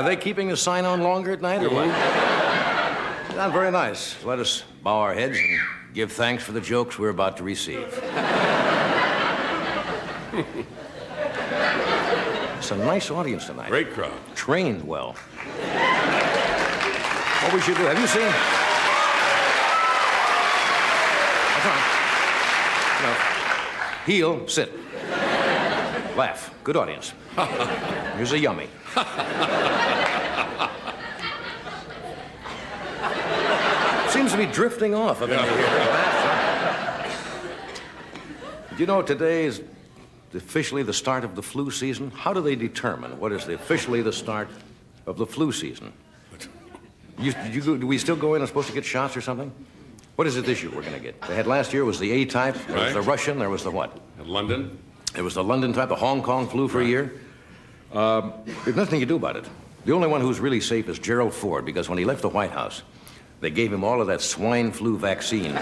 Are they keeping the sign on longer at night or what? Not very nice. Let us bow our heads and give thanks for the jokes we're about to receive. It's a nice audience tonight. Great crowd. Trained well. What we should do, have you seen? That's all right. Heel, sit. Laugh. Good audience. Here's a yummy. Seems to be drifting off. You know, today is officially the start of the flu season. How do they determine what is officially the start of the flu season? Do we still go in and supposed to get shots or something? What is it this year we're going to get? They had last year was the A type. There was the Russian. There was the what? London. There was the London type, the Hong Kong flu for a year. There's nothing you do about it. The only one who's really safe is Gerald Ford, because when he left the White House, they gave him all of that swine flu vaccine. Do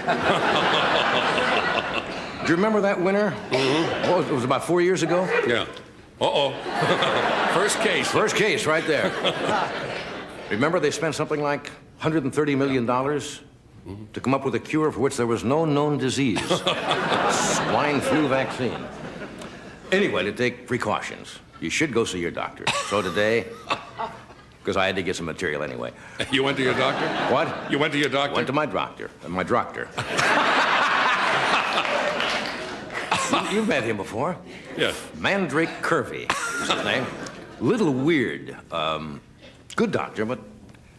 you remember that winter? Mm-hmm. Oh, it was about 4 years ago? Yeah. Uh-oh. First case. First case right there. Remember they spent something like $130 million to come up with a cure for which there was no known disease. Swine flu vaccine. Anyway, to take precautions, you should go see your doctor. So today, because I had to get some material anyway. You went to your doctor? What? You went to your doctor? Went to my doctor. My doctor. You've met him before. Yes. Mandrake Curvy is his name. Little weird. Good doctor, but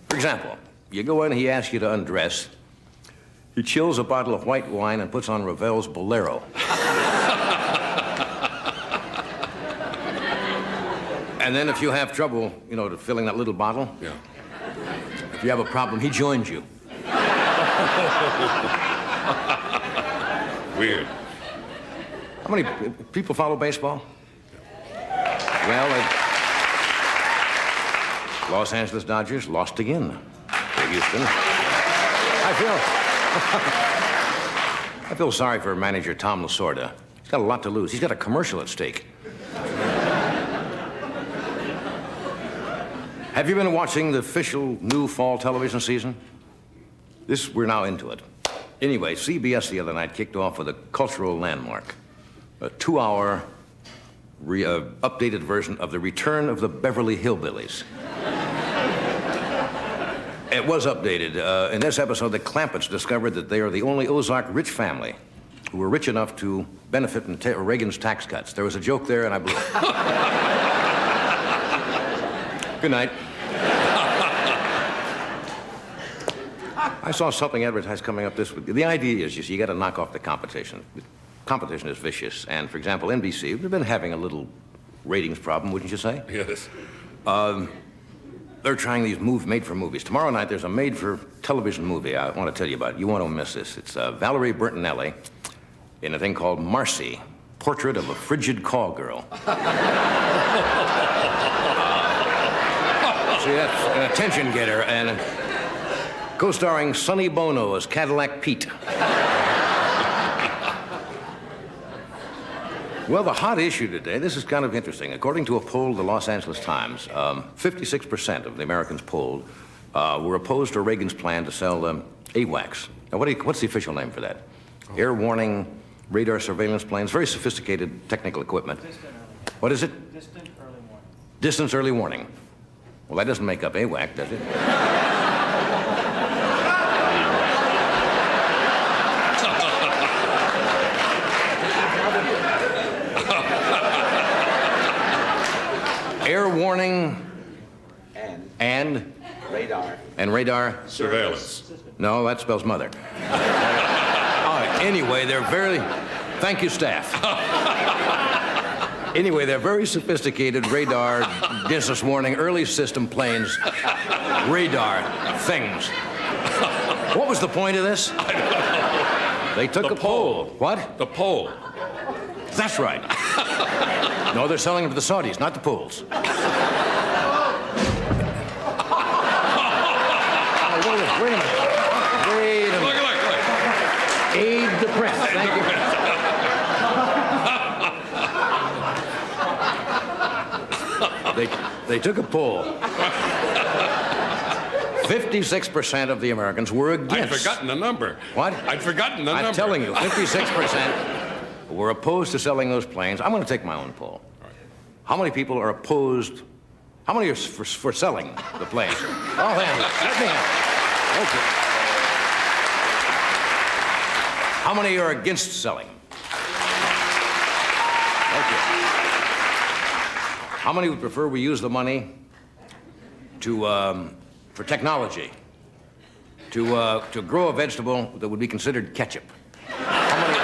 for example, you go in, he asks you to undress. He chills a bottle of white wine and puts on Ravel's Bolero. And then if you have trouble, you know, filling that little bottle, yeah. If you have a problem, he joins you. Weird. How many people follow baseball? Well, Los Angeles Dodgers lost again to Houston. I feel sorry for manager Tom Lasorda. He's got a lot to lose. He's got a commercial at stake. Have you been watching the official new fall television season? We're now into it. Anyway, CBS the other night kicked off with a cultural landmark. A 2-hour updated version of The Return of the Beverly Hillbillies. It was updated. In this episode, the Clampetts discovered that they are the only Ozark rich family who were rich enough to benefit from Reagan's tax cuts. There was a joke there, and I blew it. Good night. I saw something advertised coming up this week. The idea is, you got to knock off the competition. The competition is vicious. And, for example, NBC, they've been having a little ratings problem, wouldn't you say? Yes. They're trying these made-for-movies. Tomorrow night, there's a made-for-television movie I want to tell you about. You won't miss this. It's Valerie Bertinelli in a thing called Marcy, Portrait of a Frigid Call Girl. See, that's an attention getter, and co-starring Sonny Bono as Cadillac Pete. Well, the hot issue today, this is kind of interesting. According to a poll of the Los Angeles Times, 56% of the Americans polled were opposed to Reagan's plan to sell AWACS. Now, what's the official name for that? Air warning, radar surveillance planes, very sophisticated technical equipment. What is it? Distant early warning. Distance early warning. Well, that doesn't make up AWAC, does it? Air warning and radar. And radar? Surveillance. No, that spells mother. All right, anyway, they're very... Thank you, staff. Anyway, they're very sophisticated radar, distance warning, early system planes, radar things. What was the point of this? I don't know. They took a poll. What? The poll. That's right. No, they're selling them to the Saudis, not the Poles. Wait a minute. Look. Aid the press. Thank you. They took a poll. 56% of the Americans were I'd against. forgotten the number. What? I'd forgotten the number. I'm telling you, 56% were opposed to selling those planes. I'm going to take my own poll. How many people are opposed? How many are for selling the planes? All hands. Let me have. Okay. How many are against selling? Okay. How many would prefer we use the money for technology, to grow a vegetable that would be considered ketchup? How many?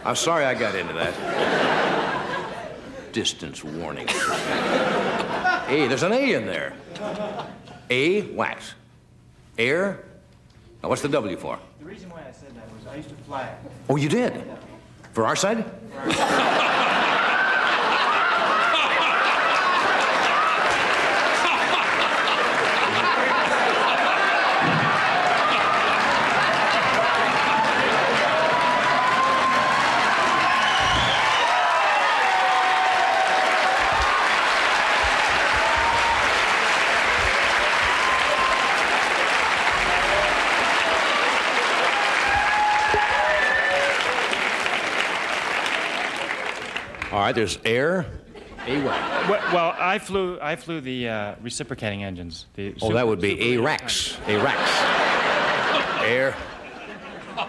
I'm sorry I got into that. Distance warning. A, there's an A in there. A, wax. Air. Now, what's the W for? The reason why I said that was I used to fly. Oh, you did? For our side? All right, there's air. A-wax. Well, I flew the reciprocating engines. Oh, that would be A-Rax. A-Rax. Air.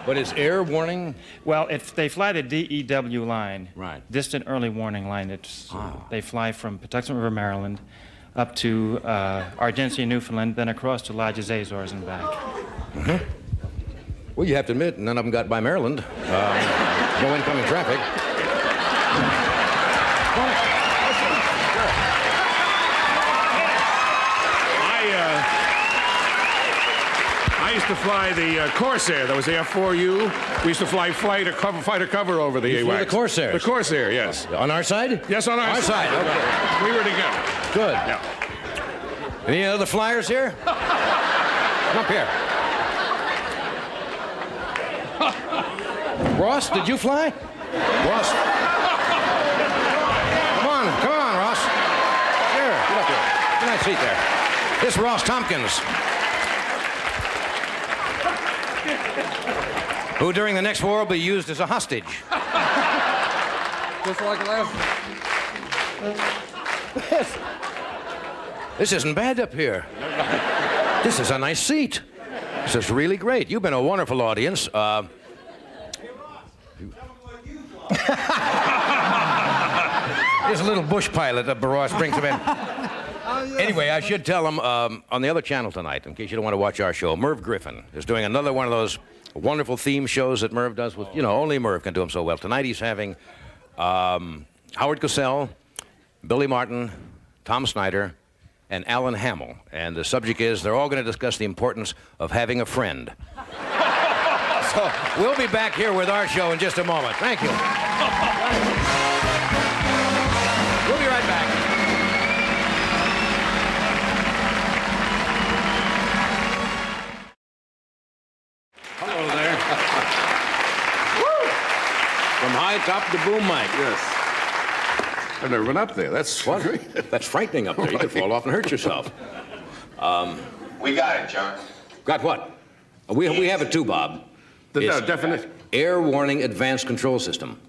But is air warning? Well, if they fly the DEW line, Right. distant early warning line, they fly from Patuxent River, Maryland, up to Argentia, Newfoundland, then across to Lodges, Azores, and back. Well, you have to admit, none of them got by Maryland. No incoming traffic. I used to fly the Corsair. That was the F4U. We used to fly fighter cover over the You flew AWACS. the Corsair? The Corsair, yes. On our side? Yes, on our side. Okay. We were together. Good. Yeah. Any other flyers here? Come up here. Ross, did you fly? Ross. Come on, Ross. Here, get up here. Get a nice seat there. This is Ross Tompkins, who during the next war will be used as a hostage. Just like last. This isn't bad up here. This is a nice seat. This is really great. You've been a wonderful audience. There's a little bush pilot that Ross brings him in. Anyway, I should tell him on the other channel tonight, in case you don't want to watch our show, Merv Griffin is doing another one of those wonderful theme shows that Merv does with, only Merv can do them so well. Tonight he's having Howard Cosell, Billy Martin, Tom Snyder, and Alan Hamill. And the subject is they're all going to discuss the importance of having a friend. So we'll be back here with our show in just a moment. Thank you. We'll be right back. Hello there. From high top to boom mic. Yes. I've never been up there. That's What? great. That's frightening up there. You could fall off and hurt yourself. We got it, John. Got what? We have it too, Bob. The It's definition. Air Warning Advanced Control System.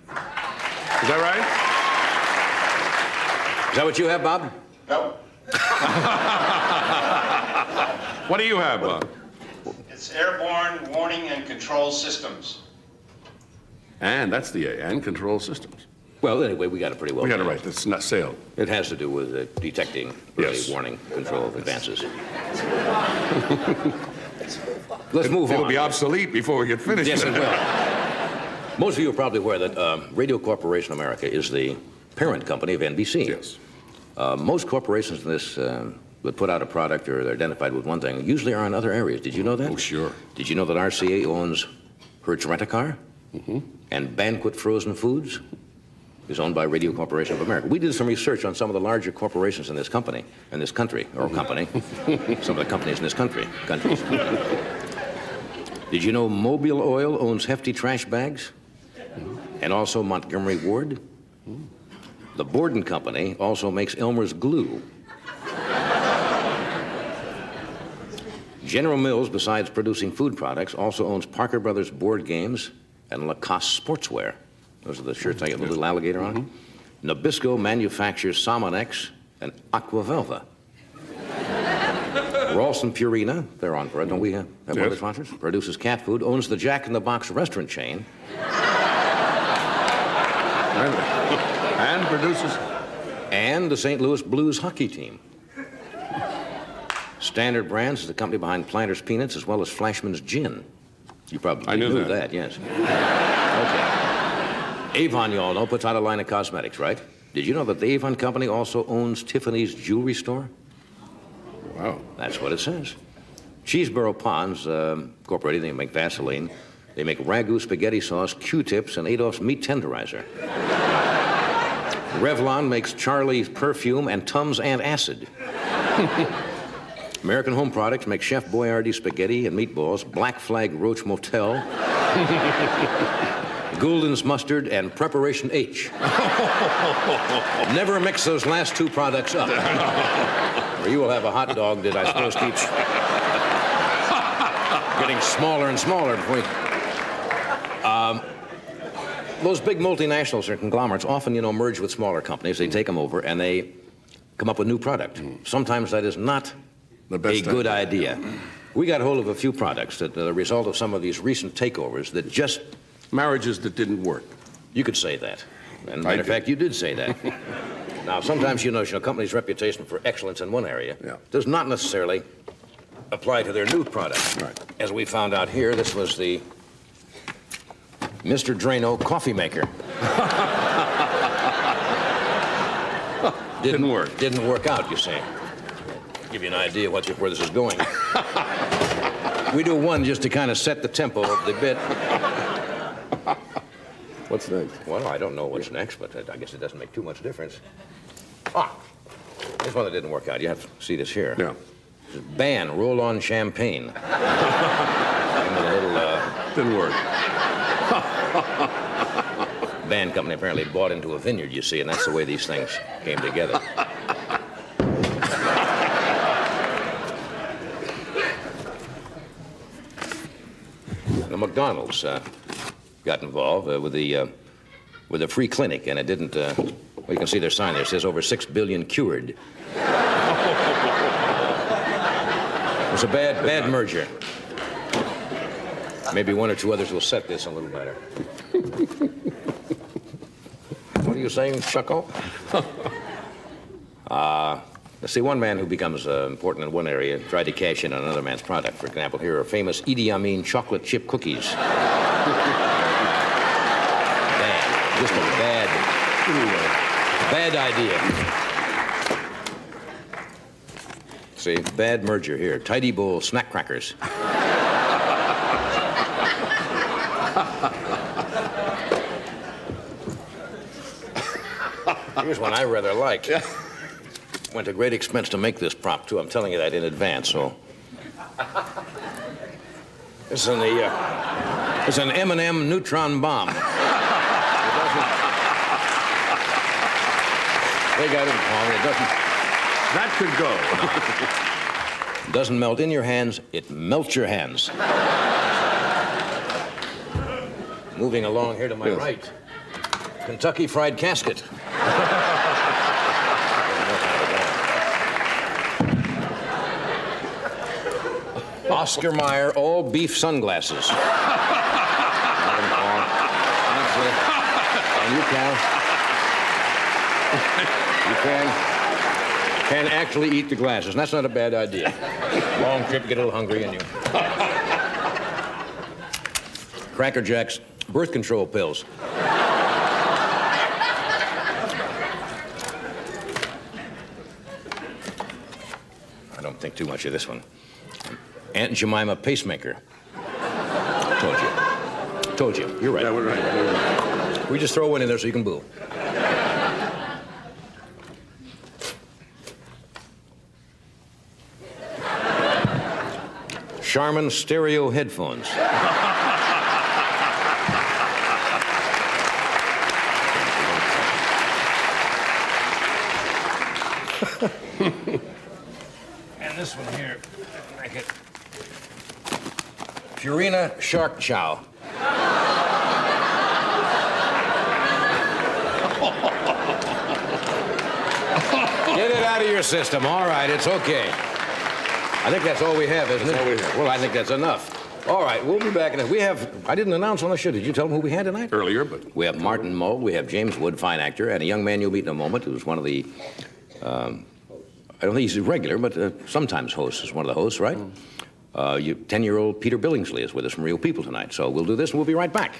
Is that right? Is that what you have, Bob? Nope. What do you have, Bob? It's Airborne Warning and Control Systems. And that's the A. And control systems. Well, anyway, we got it pretty well. We got it nailed. right. That's not sale. It has to do with detecting early Yes. warning control advances. Let's move on. It'll be obsolete before we get finished. Yes, it will. Most of you are probably aware that Radio Corporation America is the parent company of NBC. Yes. Most corporations in this that put out a product or they're identified with one thing usually are in other areas. Did you know that? Oh, sure. Did you know that RCA owns Hertz Rent-A-Car? Mm-hmm. And Banquet Frozen Foods is owned by Radio Corporation of America. We did some research on some of the larger corporations in this country, some of the companies in this countries. Did you know Mobil Oil owns Hefty Trash Bags? And also Montgomery Ward? The Borden Company also makes Elmer's glue. General Mills, besides producing food products, also owns Parker Brothers board games and Lacoste sportswear. Those are the shirts I get the little alligator on. Nabisco manufactures Salmonex and Aquavelva. Ralston Purina, they're on for it, don't we have other sponsors? Produces cat food, owns the Jack in the Box restaurant chain. And produces. And the St. Louis Blues hockey team. Standard Brands is the company behind Planters Peanuts as well as Flashman's Gin. You probably knew that, yes. Okay. Avon, you all know, puts out a line of cosmetics, right? Did you know that the Avon Company also owns Tiffany's jewelry store? Wow. That's what it says. Cheeseboro Ponds, Incorporated, they make Vaseline. They make Ragu spaghetti sauce, Q-tips, and Adolph's meat tenderizer. Revlon makes Charlie's perfume and Tums antacid. American Home Products makes Chef Boyardee spaghetti and meatballs, Black Flag Roach Motel, Gouldens mustard, and Preparation H. Never mix those last two products up, or you will have a hot dog that I suppose keeps getting smaller and smaller before you... Those big multinationals or conglomerates often, merge with smaller companies. They take them over, and they come up with new product. Sometimes that is not a good idea. We got hold of a few products that are the result of some of these recent takeovers that just... Marriages that didn't work. You could say that. And matter of fact, you did say that. Now, sometimes, a company's reputation for excellence in one area does not necessarily apply to their new product. Right. As we found out here, this was the Mr. Drano coffee maker. Didn't work. Didn't work out, you see. Give you an idea where this is going. We do one just to kind of set the tempo of the bit. What's next? Well, I don't know what's next, but I guess it doesn't make too much difference. Here's one that didn't work out. You have to see this here. Yeah. This is Ban Roll-On Champagne. Didn't work. Ban Company apparently bought into a vineyard, you see, and that's the way these things came together. The McDonald's got involved with the free clinic, and it didn't. Well, you can see their sign there. It says over 6 billion cured. It was a bad merger. Maybe one or two others will set this a little better. What are you saying, Chucko? Let's see, one man who becomes important in one area tried to cash in on another man's product. For example, here are famous Idi Amin chocolate chip cookies. Bad. Just a bad idea. See, bad merger here. Tidy Bowl snack crackers. Here's one I rather like. Went to great expense to make this prop, too. I'm telling you that in advance, so... It's an M&M neutron bomb. They got it wrong. It doesn't... That could go. It doesn't melt in your hands, it melts your hands. Moving along here to my right. Kentucky Fried Casket. Oscar Mayer all beef sunglasses. And you can actually eat the glasses, and that's not a bad idea. Long trip, get a little hungry, and you... Cracker Jacks birth control pills. I don't think too much of this one. Aunt Jemima pacemaker. Told you. You're right. Yeah, we're right. We just throw one in there so you can boo. Charmin stereo headphones. And this one here, make it Purina Shark Chow. Get it out of your system. All right, it's okay. I think that's all we have, isn't it? That's all we have. Well, I think that's enough. All right, we'll be back. I didn't announce on the show. Did you tell them who we had tonight? Earlier, but... We have Martin Mull, we have James Wood, fine actor, and a young man you'll meet in a moment who's one of the, I don't think he's a regular, but sometimes hosts is one of the hosts, right? 10-year-old Peter Billingsley is with us from Real People tonight. So we'll do this and we'll be right back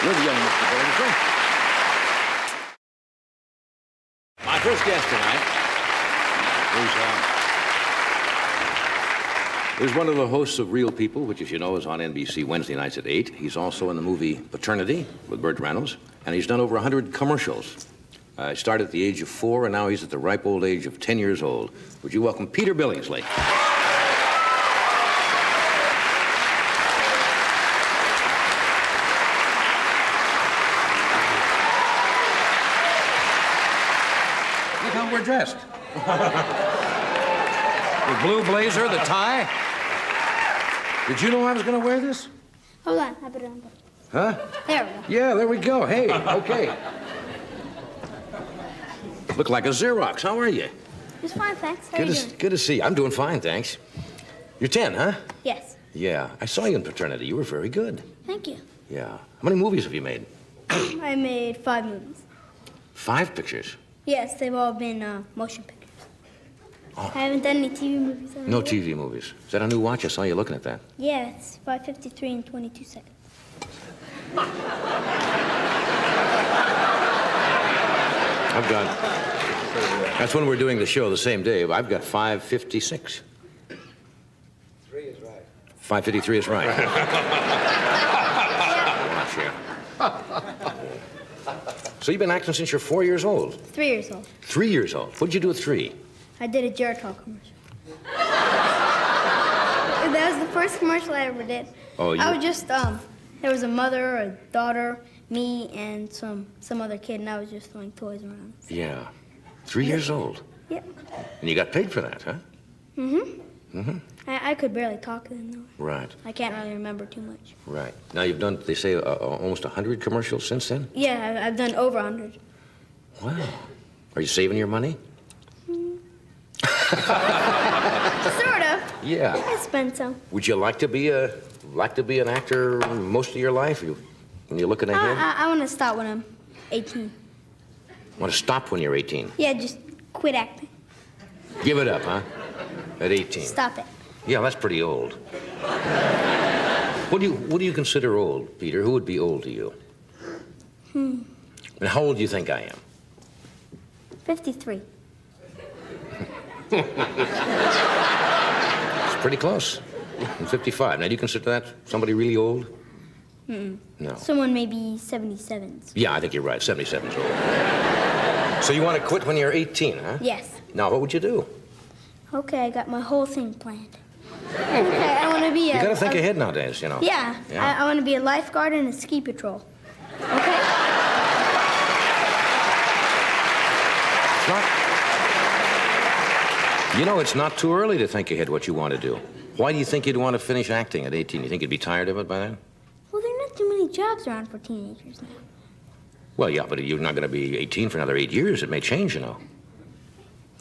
with young Mr. Billingsley. My first guest tonight is one of the hosts of Real People, which, as you know, is on NBC Wednesday nights at 8. He's also in the movie Paternity with Burt Reynolds, and he's done over 100 commercials. He started at the age of 4, and now he's at the ripe old age of 10 years old. Would you welcome Peter Billingsley? Look how we're dressed. The blue blazer, the tie. Did you know I was going to wear this? Hold on, I put it on. Huh? There we go. Yeah, there we go. Hey, okay. Look like a Xerox. How are you? Just fine, thanks. How are you doing? Good to see you. I'm doing fine, thanks. You're 10, huh? Yes. Yeah. I saw you in Paternity. You were very good. Thank you. Yeah. How many movies have you made? I made 5 movies. 5 pictures? Yes, they've all been motion pictures. Oh. I haven't done any TV movies. No TV movies. Is that a new watch? I saw you looking at that. Yeah, it's 5:53 and 22 seconds. I've got... That's when we're doing the show the same day. I've got 5:56. 3 is right. 5:53 is right. So you've been acting since you're 4 years old? 3 years old. 3 years old? What did you do at 3? I did a Geritol commercial. That was the first commercial I ever did. Oh, I was just, there was a mother, a daughter, me, and some other kid, and I was just throwing toys around. Yeah. 3 years old? Yep. And you got paid for that, huh? I could barely talk then, though. Right, I can't really remember too much. right. Now you've done, they say, almost 100 commercials since then? Yeah, I've done over 100. Wow. Are you saving your money? Sort of. Yeah. I spent some. Would you like to be an actor most of your life? When you're looking ahead? I want to stop when I'm 18. Want to stop when you're 18? Yeah, just quit acting. Give it up, huh? At 18? Stop it. Yeah, that's pretty old. What do you consider old, Peter? Who would be old to you? And how old do you think I am? 53. It's pretty close. I'm 55. Now, do you consider that somebody really old? No. Someone maybe 77's. Yeah, I think you're right. 77's old. So you want to quit when you're 18, huh? Yes. Now, what would you do? Okay, I got my whole thing planned. Okay, I want to be a... You got to think ahead nowadays, you know. Yeah, Yeah. I want to be a lifeguard and a ski patrol. Okay? It's not... You know, it's not too early to think ahead what you want to do. Why do you think you'd want to finish acting at 18? You think you'd be tired of it by then? Well, there are not too many jobs around for teenagers now. Well, yeah, but you're not going to be 18 for another 8 years. It may change, you know.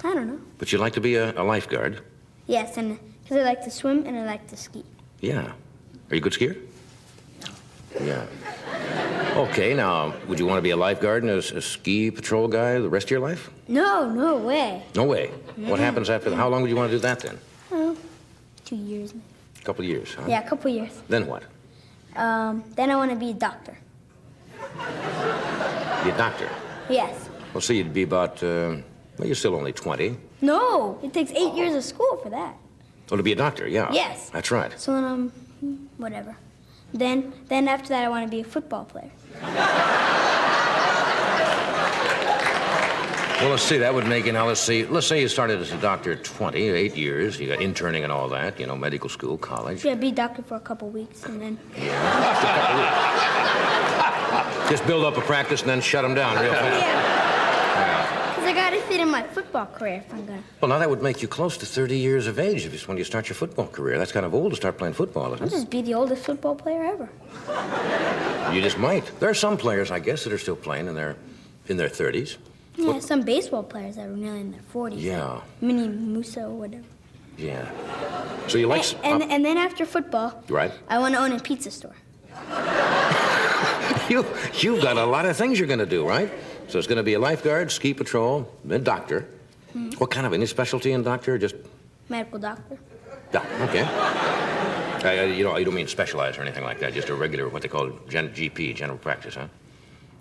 I don't know. But you'd like to be a lifeguard? Yes, and because I like to swim and I like to ski. Yeah. Are you a good skier? Yeah. Okay, now, would you want to be a lifeguard and a ski patrol guy the rest of your life? No, no way. No way. What happens after that? How long would you want to do that then? Oh, 2 years maybe. A couple of years, huh? Yeah, a couple years. Then what? Then I want to be a doctor. Be a doctor? Yes. Well, see, you'd be about, well, you're still only 20. No, it takes 8 years of school for that. Oh, to be a doctor, yeah. Yes. That's right. So then whatever. Then after that, I want to be a football player. Well, let's see, that would make it, now let's see, let's say you started as a doctor at 20, 8 years, you got interning and all that, you know, medical school, college. Yeah, be a doctor for a couple weeks and then. Just build up a practice and then shut them down real fast. Yeah. Because I gotta fit in my football career if I'm gonna. Well, now that would make you close to 30 years of age if it's when you start your football career. That's kind of old to start playing football, I'll isn't it? just be the oldest football player ever. You just might. There are some players, I guess, that are still playing in their 30s. Yeah, some baseball players that were nearly in their 40s. Yeah, Minnie Musa or whatever. yeah. So you like... And then after football, Right. I want to own a pizza store. You've got a lot of things you're going to do, right? So it's going to be a lifeguard, ski patrol, then doctor. What kind of, any specialty in doctor, or just... Medical doctor. Yeah, okay. You don't mean specialized or anything like that, just a regular, what they call GP, general practice, huh?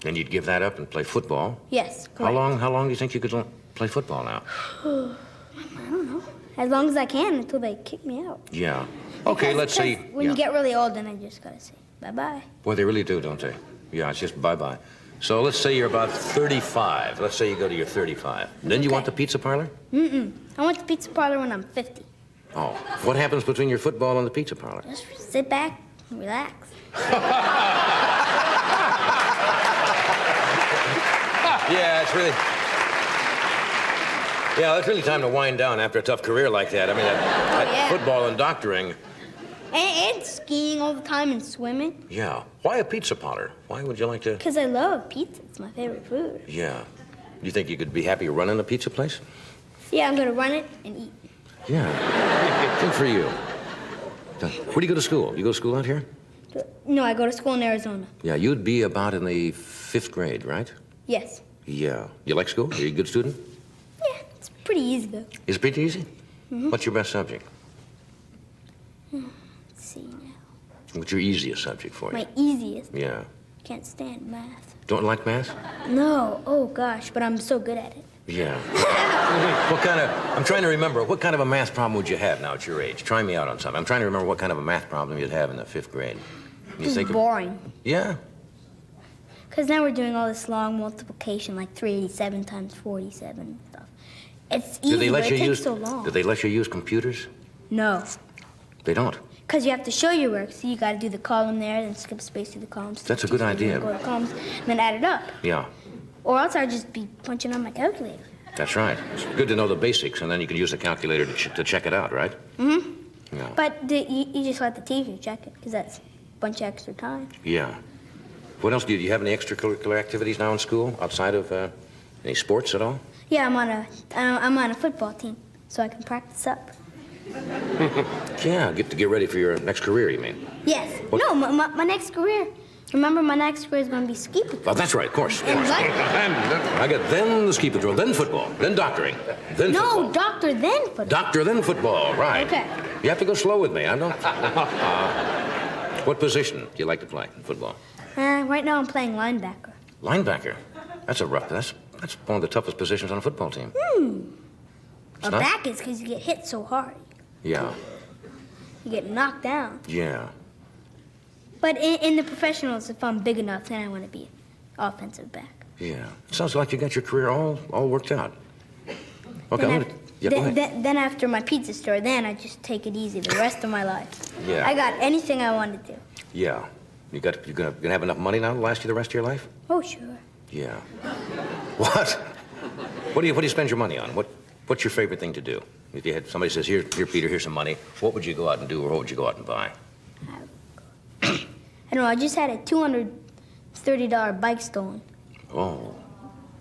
Then you'd give that up and play football. Yes, correct. How long do you think you could play football now? I don't know. As long as I can until they kick me out. Yeah. Okay, let's say... When you get really old, then I just gotta say bye-bye. Boy, they really do, don't they? Yeah, it's just bye-bye. So let's say you're about 35. Let's say you go to your 35. Then you want the pizza parlor? I want the pizza parlor when I'm 50. Oh. What happens between your football and the pizza parlor? Just sit back and relax. Yeah, it's really... Yeah, it's really time to wind down after a tough career like that. I mean, that yeah. football and doctoring. And skiing all the time and swimming. Yeah. Why a pizza parlor? Why would you like to... Because I love pizza. It's my favorite food. Yeah. You think you could be happy running a pizza place? Yeah, I'm gonna run it and eat. Yeah. Good for you. Where do you go to school? You go to school out here? No, I go to school in Arizona. Yeah, you'd be about in the 5th grade, right? Yes. Yeah. You like school? Are you a good student? Yeah, it's pretty easy though. Is it pretty easy? What's your best subject? Let's see now. What's your easiest subject for you? My easiest. Yeah. Can't stand math. Don't like math? No. Oh gosh, but I'm so good at it. Yeah. I'm trying to remember, what kind of a math problem would you have now at your age? Try me out on something. I'm trying to remember what kind of a math problem you'd have in the 5th grade. It's boring. Yeah. Because now we're doing all this long multiplication, like 387 times 47 and stuff. It's easy, but it takes so long. Do they let you use computers? No. They don't. Because you have to show your work, so you got to do the column there, then skip space through the columns. That's a good idea. Go to columns, and then add it up. Yeah. Or else I'd just be punching on my calculator. That's right. It's good to know the basics, and then you can use the calculator to check it out, right? Yeah. But you just let the teacher check it, because that's a bunch of extra time. Yeah. What else do you have any extracurricular activities now in school outside of any sports at all? Yeah, I'm on a football team, so I can practice up. Yeah, get ready for your next career, you mean? Yes. What? No, my next career. Remember, my next career is going to be ski patrol. Oh, that's right, of course. And what? I got then the ski patrol, then football, then doctoring, then football. No, doctor, then football. Doctor, then football, right. Okay. You have to go slow with me. I don't... what position do you like to play in football? Right now I'm playing linebacker. Linebacker. That's one of the toughest positions on a football team. A back is because you get hit so hard. Yeah. You get knocked down. Yeah. But in the professionals, if I'm big enough, then I want to be an offensive back. Yeah. Sounds like you got your career all worked out. Okay. Go ahead. Then after my pizza store, then I just take it easy the rest of my life. Yeah. I got anything I want to do. Yeah. You're gonna have enough money now to last you the rest of your life? Oh, sure. Yeah. What? What do you spend your money on? What's your favorite thing to do? If you had somebody says, here, Peter, here's some money, what would you go out and do, or what would you go out and buy? I don't know. I just had a $230 bike stolen. Oh.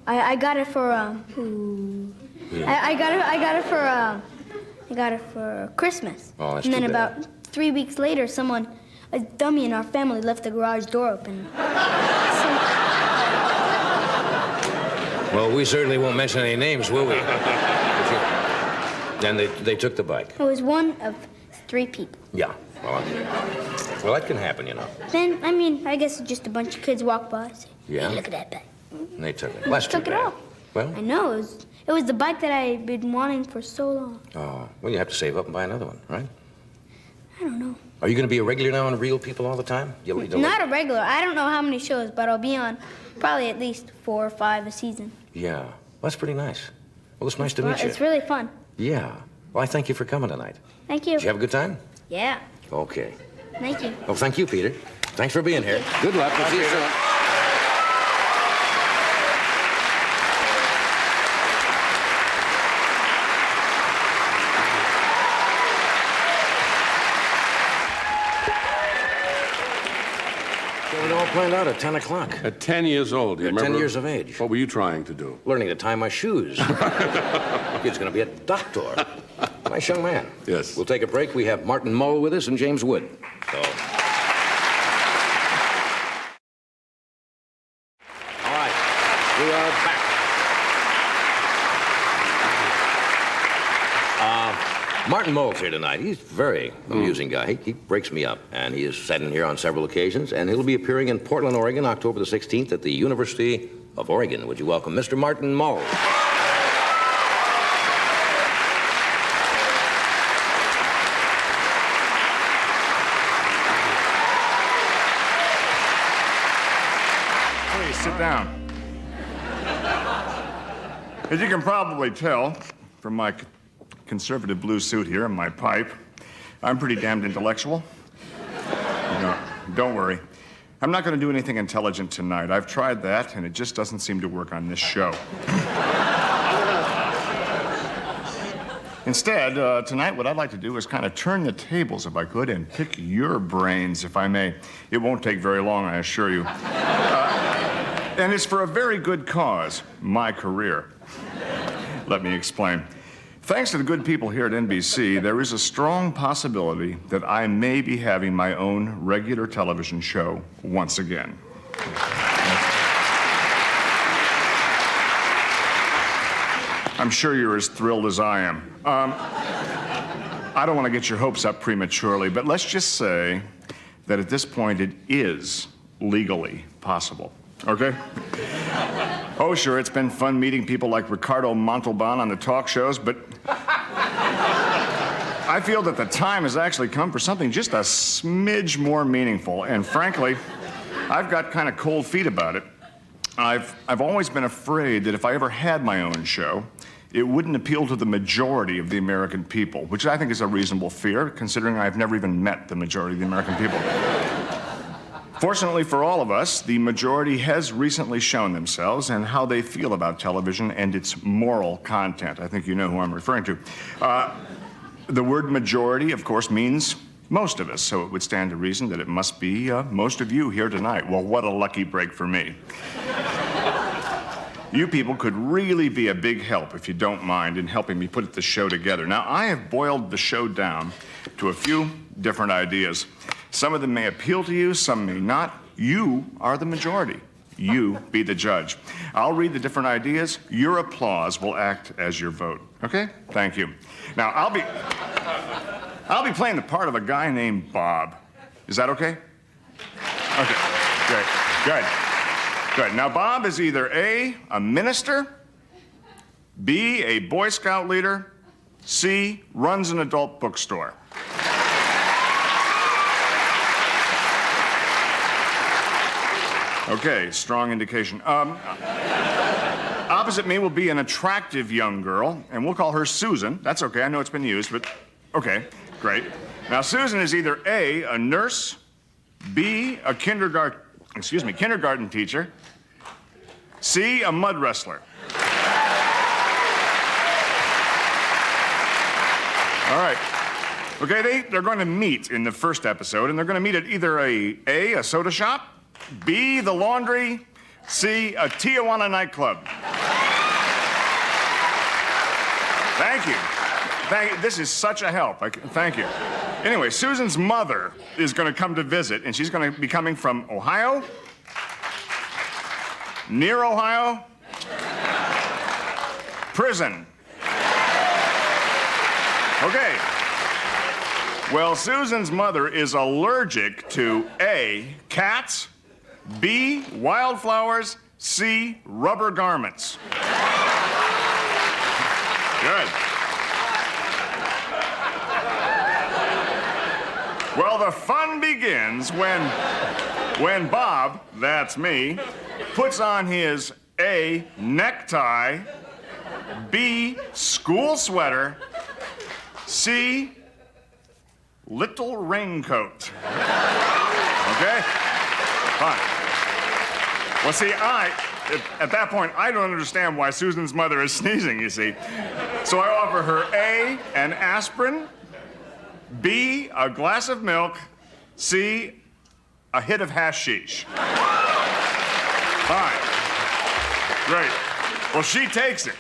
I got it for Yeah. I got it for Christmas. Oh, that's and then too bad. about 3 weeks later, a dummy in our family left the garage door open. Well, we certainly won't mention any names, will we? Then they took the bike. It was one of 3 people. Yeah. Well, that can happen, you know. Then, I guess just a bunch of kids walked by and said, Yeah? "Hey, look at that bike." And they took it. Well, that's too Took it bad. off. Well, I know. It was the bike that I'd been wanting for so long. oh, well, you have to save up and buy another one, right? I don't know. Are you going to be a regular now on Real People all the time? Not a regular. I don't know how many shows, but I'll be on probably at least 4 or 5 a season. Yeah. Well, that's pretty nice. Well, it's nice to meet you. It's really fun. Yeah. Well, I thank you for coming tonight. Thank you. Did you have a good time? Yeah. Okay. Thank you. Well, thank you, Peter. Thanks for being here. Good luck. We'll see you soon. find out at 10 o'clock. At 10 years old, you At 10 remember? years of age. What were you trying to do? Learning to tie my shoes. Kid's gonna be a doctor. Nice young man. Yes. We'll take a break. We have Martin Mull with us and James Wood. So. All right, we are back. Martin Mull's here tonight. He's a very amusing guy. He breaks me up, and he has sat in here on several occasions, and he'll be appearing in Portland, Oregon, October the 16th at the University of Oregon. Would you welcome Mr. Martin Mull? Please sit down. As you can probably tell from my conservative blue suit here and my pipe, I'm pretty damned intellectual. No, don't worry. I'm not going to do anything intelligent tonight. I've tried that, and it just doesn't seem to work on this show. Instead, tonight, what I'd like to do is kind of turn the tables, if I could, and pick your brains, if I may. It won't take very long, I assure you. And it's for a very good cause, my career. Let me explain. Thanks to the good people here at NBC, there is a strong possibility that I may be having my own regular television show once again. I'm sure you're as thrilled as I am. I don't want to get your hopes up prematurely, but let's just say that at this point it is legally possible. Okay? Oh, sure, it's been fun meeting people like Ricardo Montalban on the talk shows, but I feel that the time has actually come for something just a smidge more meaningful, and frankly, I've got kind of cold feet about it. I've always been afraid that if I ever had my own show, it wouldn't appeal to the majority of the American people, which I think is a reasonable fear, considering I've never even met the majority of the American people. Fortunately for all of us, the majority has recently shown themselves and how they feel about television and its moral content. I think you know who I'm referring to. The word majority, of course, means most of us, so it would stand to reason that it must be most of you here tonight. Well, what a lucky break for me. You people could really be a big help, if you don't mind, in helping me put the show together. Now, I have boiled the show down to a few different ideas. Some of them may appeal to you, some may not. You are the majority. You be the judge. I'll read the different ideas. Your applause will act as your vote. Okay? Thank you. Now, I'll be playing the part of a guy named Bob. Is that okay? Okay. Good. Good. Now, Bob is either A, a minister, B, a Boy Scout leader, C, runs an adult bookstore. Okay, strong indication. Opposite me will be an attractive young girl, and we'll call her Susan. That's okay, I know it's been used, but okay, great. Now, Susan is either A, a nurse, B, a kindergarten teacher, C, a mud wrestler. All right. Okay, they're going to meet in the first episode, and they're going to meet at either a soda shop, B, the laundry, C, a Tijuana nightclub. Thank you. This is such a help. Thank you. Anyway, Susan's mother is going to come to visit, and she's going to be coming from Ohio, near Ohio, prison. Okay. Well, Susan's mother is allergic to A, cats, B, wildflowers, C, rubber garments. Good. Well, the fun begins when Bob, that's me, puts on his A, necktie, B, school sweater, C, little raincoat. Okay? Fine. Well, see, at that point, I don't understand why Susan's mother is sneezing, you see. So I offer her A, an aspirin, B, a glass of milk, C, a hit of hashish. Fine. Great. Well, she takes it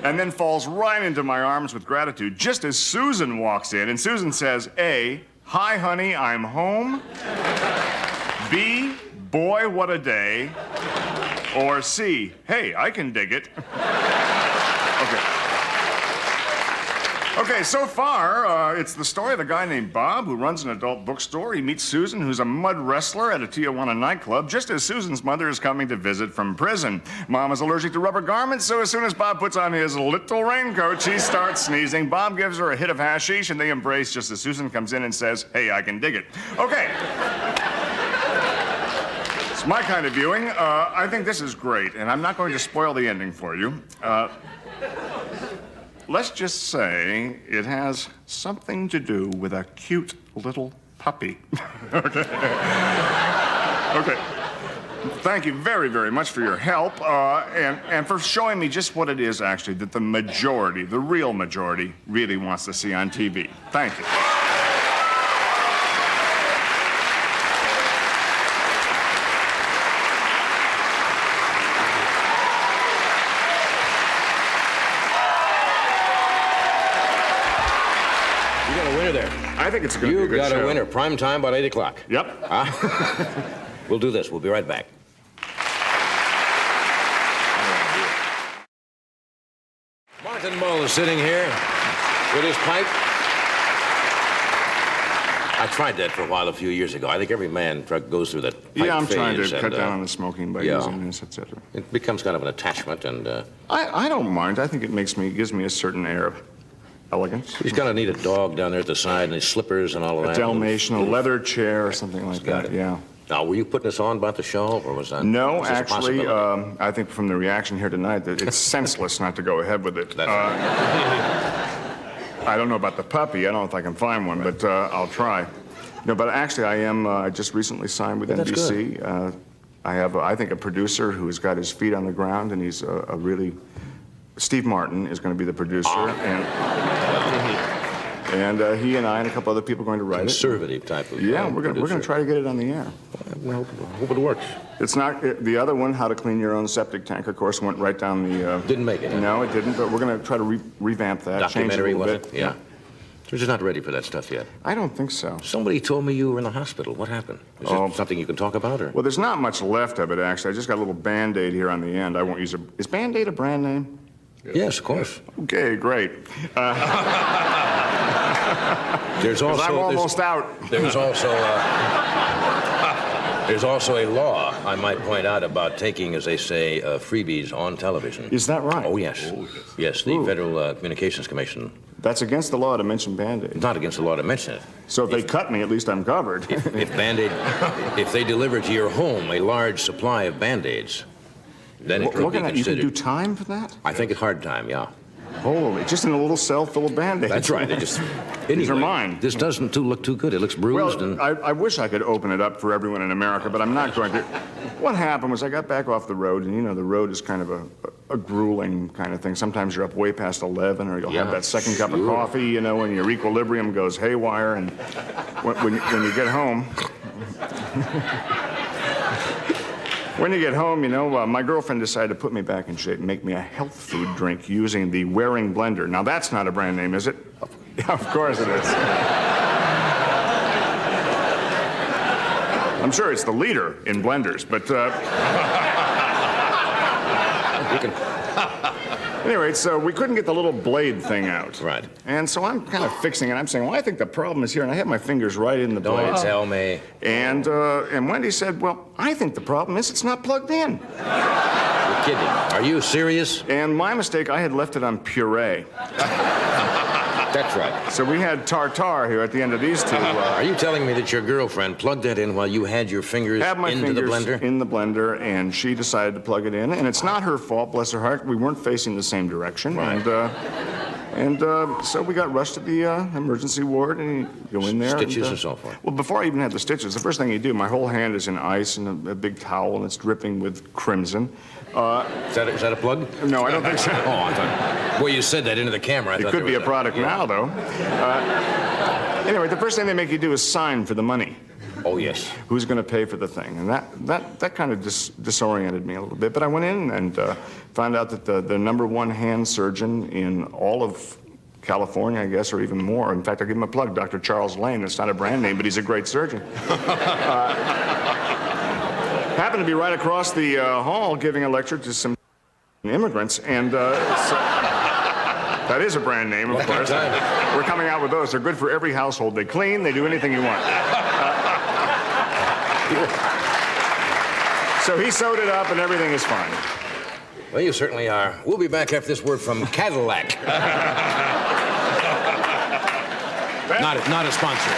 and then falls right into my arms with gratitude just as Susan walks in. And Susan says, A, hi, honey, I'm home. B, boy, what a day. Or C, hey, I can dig it. Okay, so far, it's the story of a guy named Bob who runs an adult bookstore. He meets Susan, who's a mud wrestler at a Tijuana nightclub, just as Susan's mother is coming to visit from prison. Mom is allergic to rubber garments, so as soon as Bob puts on his little raincoat, she starts sneezing. Bob gives her a hit of hashish, and they embrace just as Susan comes in and says, hey, I can dig it. Okay. It's my kind of viewing. I think this is great, and I'm not going to spoil the ending for you. Let's just say it has something to do with a cute little puppy. Okay. Okay. Thank you very, very much for your help, and for showing me just what it is, actually, that the majority, the real majority, really wants to see on TV. Thank you. I think it's going to be a You good got show. a winner. Prime time, about 8 o'clock. Yep. We'll do this. We'll be right back. Martin Mull is sitting here with his pipe. I tried that for a while a few years ago. I think every man goes through that pipe Yeah, I'm trying to phase cut down on the smoking by yeah. using this, etc. It becomes kind of an attachment, and I don't mind. I think it gives me a certain air of elegance. he's got to need a dog down there at the side, and his slippers and all of A that. Dalmatian, a leather chair, or something like Got that. it. Yeah. Now, were you putting this on about the show, or was that? No, was this a actually, possibility? I think from the reaction here tonight that it's senseless not to go ahead with it. I don't know about the puppy. I don't know if I can find one, but I'll try. No, but actually, I just recently signed with that's NBC. I have, I think, a producer who's got his feet on the ground, and he's a really. Steve Martin is going to be the producer, and he and I and a couple other people are going to write Conservative type of. Yeah, we're going to try to get it on the air. Well, hope it works. It's not the other one. How to clean your own septic tank, of course, went right down the. Didn't make it. No, it didn't. But we're going to try to revamp that, change it a Documentary, little was bit. it? Yeah. We're just not ready for that stuff yet. I don't think so. Somebody told me you were in the hospital. What happened? Is it something you can talk about, or? Well, there's not much left of it, actually. I just got a little Band-Aid here on the end. I won't use it. Is Band-Aid a brand name? Yes, of course. Okay, great. There's also. I'm almost out. There's also a law, I might point out, about taking, as they say, freebies on television. Is that right? Oh, yes. Yes, the Federal Communications Commission. That's against the law to mention Band-Aid. It's not against the law to mention it. So if they cut me, at least I'm covered. If Band-Aid, if they deliver to your home a large supply of Band-Aids, then it could be You can considered. do time for that? I think it's hard time, yeah. Holy, just in a little cell full of Band-Aids. That's right. They just. These are Anyway, mine. This doesn't look too good. It looks bruised and. Well, I wish I could open it up for everyone in America, but I'm not going to. What happened was I got back off the road, and you know, the road is kind of a grueling kind of thing. Sometimes you're up way past 11, or you'll have that second cup of coffee, you know, and your equilibrium goes haywire, and when you get home. When you get home, you know, my girlfriend decided to put me back in shape and make me a health food drink using the Waring blender. Now, that's not a brand name, is it? Of course it is. I'm sure it's the leader in blenders, but anyway, so we couldn't get the little blade thing out. Right. And so I'm kind of fixing it. I'm saying, well, I think the problem is here, and I have my fingers right in the blade. Don't tell me. And Wendy said, well, I think the problem is it's not plugged in. You're kidding. Are you serious? And my mistake, I had left it on puree. That's right. So we had tartar here at the end of these two. Are you telling me that your girlfriend plugged that in while you had your fingers Had my into fingers the blender? in the blender, and she decided to plug it in. And it's not her fault, bless her heart. We weren't facing the same direction. Right. And so we got rushed to the emergency ward, and you go in there. Stitches and so forth. Well, before I even had the stitches, the first thing you do, my whole hand is in ice and a big towel, and it's dripping with crimson. Is that a plug? No, I don't think so. Oh, I thought. Well, you said that into the camera. I It thought could there be a was product now, though. Anyway, the first thing they make you do is sign for the money. Oh, yes. Who's going to pay for the thing? And that kind of disoriented me a little bit. But I went in and found out that the #1 hand surgeon in all of California, I guess, or even more. In fact, I'll give him a plug, Dr. Charles Lane. It's not a brand name, but he's a great surgeon. Happened to be right across the hall giving a lecture to some immigrants, and that is a brand name, of course. We're coming out with those. They're good for every household. They clean, they do anything you want. So he sewed it up, and everything is fine. Well, you certainly are. We'll be back after this word from Cadillac. Not a sponsor.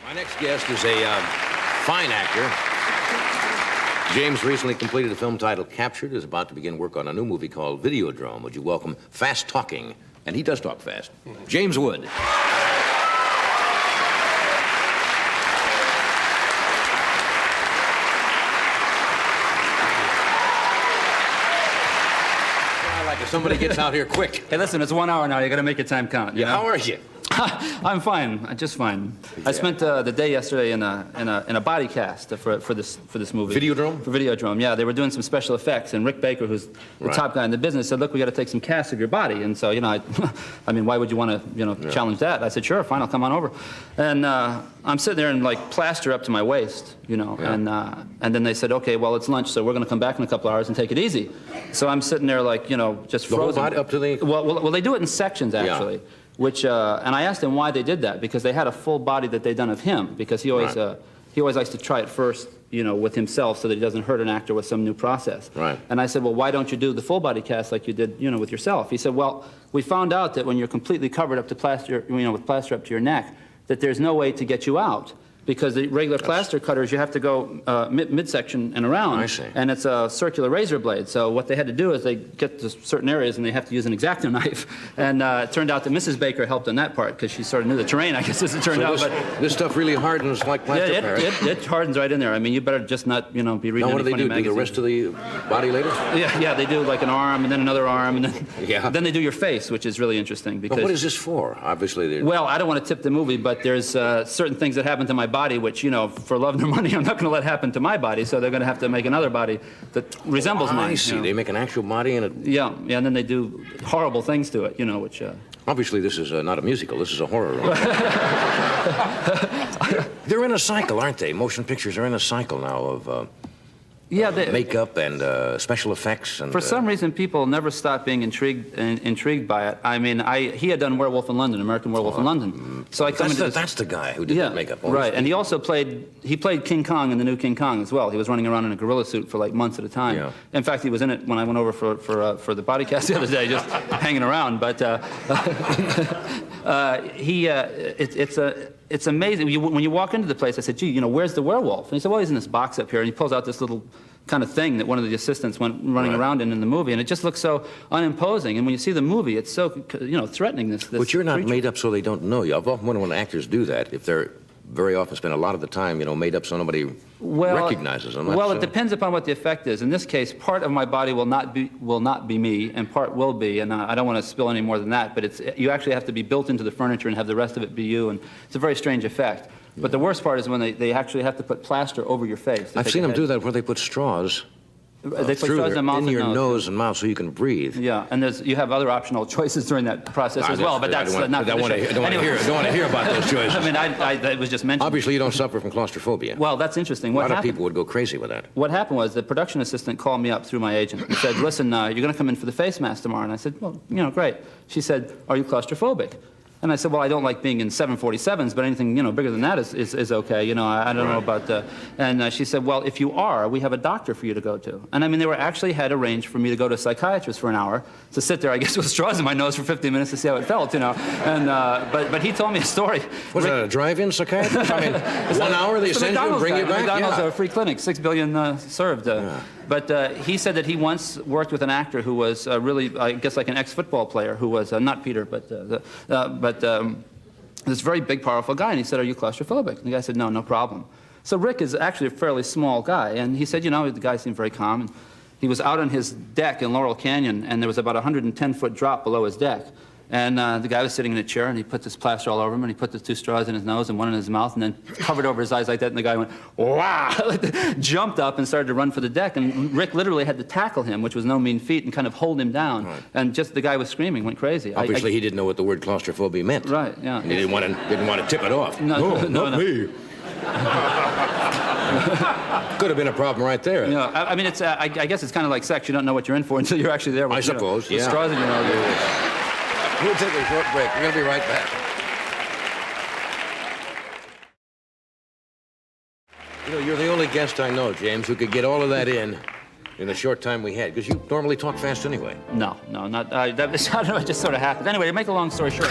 My next guest is a fine actor. James recently completed a film titled Captured, is about to begin work on a new movie called Videodrome. Would you welcome Fast Talking, and he does talk fast, James Wood. If somebody gets out here quick. Hey, listen, it's 1 hour now. You got to make your time count. Yeah, how are you? I'm fine. Just fine. Yeah. I spent the day yesterday in a body cast for this movie. Videodrome? For Videodrome, yeah. They were doing some special effects, and Rick Baker, who's the top guy in the business, said, "Look, we got to take some casts of your body." And so, I mean, why would you want to, challenge that? I said, "Sure, fine, I'll come on over." And I'm sitting there in like plaster up to my waist, and then they said, "Okay, well, it's lunch, so we're going to come back in a couple hours and take it easy." So I'm sitting there like, just frozen. The whole body up to the... Well, they do it in sections, actually. Yeah. Which, and I asked them why they did that, because they had a full body that they'd done of him, because he always likes to try it first, with himself so that he doesn't hurt an actor with some new process. Right. And I said, well, why don't you do the full body cast like you did, with yourself? He said, well, we found out that when you're completely covered up to plaster, with plaster up to your neck, that there's no way to get you out. Because the regular plaster cutters, you have to go midsection and around. I see. And it's a circular razor blade. So what they had to do is they get to certain areas and they have to use an X-Acto knife. And it turned out that Mrs. Baker helped on that part because she sort of knew the terrain, I guess, as it turned out. This stuff really hardens like plaster. Yeah, it hardens right in there. I mean, you better just not, be reading any funny magazines. Now, what do they do? Do the rest of the body later? Yeah, they do like an arm and then another arm and then they do your face, which is really interesting. Because, but what is this for? Obviously, well, I don't want to tip the movie, but there's certain things that happen to my body which, for love nor money, I'm not going to let happen to my body, so they're going to have to make another body that resembles mine. I see. They make an actual body and it... Yeah, and then they do horrible things to it, which... Obviously, this is not a musical. This is a horror. They're in a cycle, aren't they? Motion pictures are in a cycle now of... makeup and special effects. And, for some reason, people never stop being intrigued by it. I mean, he had done Werewolf in London, American Werewolf in London. So I come into that's the guy who did the makeup. Right, and he also played King Kong in the new King Kong as well. He was running around in a gorilla suit for like months at a time. Yeah. In fact, he was in it when I went over for the body cast the other day, just hanging around. But it's amazing. When you walk into the place, I said, gee, where's the werewolf? And he said, well, he's in this box up here. And he pulls out this little kind of thing that one of the assistants went running around in the movie. And it just looks so unimposing. And when you see the movie, it's so, threatening. This but you're not creature. Made up so they don't know you. I've often wondered when actors do that, if they're very often spend a lot of the time, made up so nobody recognizes them. Well, it depends upon what the effect is. In this case, part of my body will not be me, and part will be. And I don't want to spill any more than that. But you actually have to be built into the furniture and have the rest of it be you. And it's a very strange effect. But the worst part is when they actually have to put plaster over your face. I've seen them do that where they put straws. They put straws in your nose and mouth so you can breathe. Yeah, and you have other optional choices during that process as well, but that's not the issue. I don't want to hear about those choices. I mean, it was just mentioned. Obviously, you don't suffer from claustrophobia. Well, that's interesting. A lot of people would go crazy with that. What happened was the production assistant called me up through my agent and said, listen, you're going to come in for the face mask tomorrow. And I said, well, great. She said, are you claustrophobic? And I said, well, I don't like being in 747s, but anything, bigger than that is okay. I don't know about... And she said, well, if you are, we have a doctor for you to go to. And I mean, they actually had arranged for me to go to a psychiatrist for an hour, to sit there, I guess, with straws in my nose for 15 minutes to see how it felt, And, but he told me a story. Was it a drive-in psychiatrist? I mean, 1 hour they send you and bring you back? McDonald's a free clinic, 6 billion served. But he said that he once worked with an actor who was really, I guess, like an ex-football player who was, not Peter, but this very big, powerful guy. And he said, are you claustrophobic? And the guy said, no problem. So Rick is actually a fairly small guy. And he said, the guy seemed very calm. And he was out on his deck in Laurel Canyon, and there was about a 110-foot drop below his deck. And the guy was sitting in a chair, and he put this plaster all over him, and he put the 2 straws in his nose and one in his mouth, and then covered over his eyes like that, and the guy went, wow, jumped up and started to run for the deck, and Rick literally had to tackle him, which was no mean feat, and kind of hold him down. Right. And just the guy was screaming, went crazy. Obviously, he didn't know what the word claustrophobia meant. Right, yeah. And he didn't want to tip it off. No, not me. Could have been a problem right there. You know, I mean, it's, I guess it's kind of like sex. You don't know what you're in for until you're actually there. With, I suppose, with yeah. straws in your nose. We'll take a short break. We're going to be right back. You know, you're the only guest I know, James, who could get all of that in the short time we had, because you normally talk fast anyway. No, not, I don't know, it just sort of happened. Anyway, to make a long story short.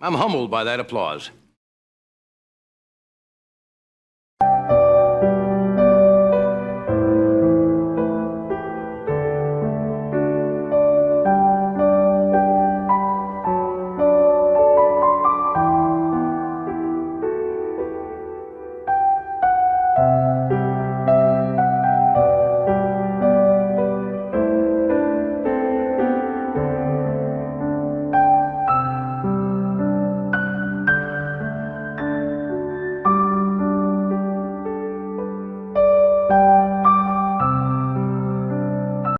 I'm humbled by that applause.